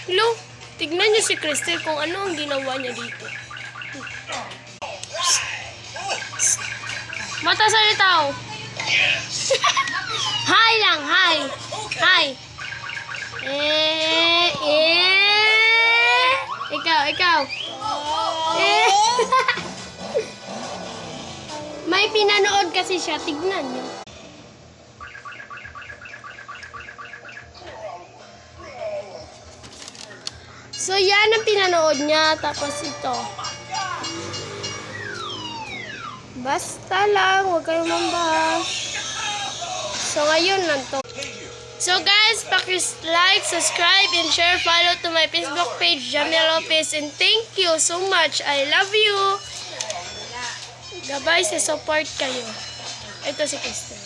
Lo, tignan niyo si Crystal kung ano ang ginawa niya dito. Mata sa litaw. Hi lang, hi. Hi. Ikaw. May pinanood kasi siya, tignan niyo. So, yan ang pinanood niya. Tapos ito. Basta lang. Huwag kayong mambash. So, ngayon nanto. So, guys, like, subscribe, and share. Follow to my Facebook page, Jamia Lopez. And thank you so much. I love you. Gabay sa support kayo. Ito si Kristen.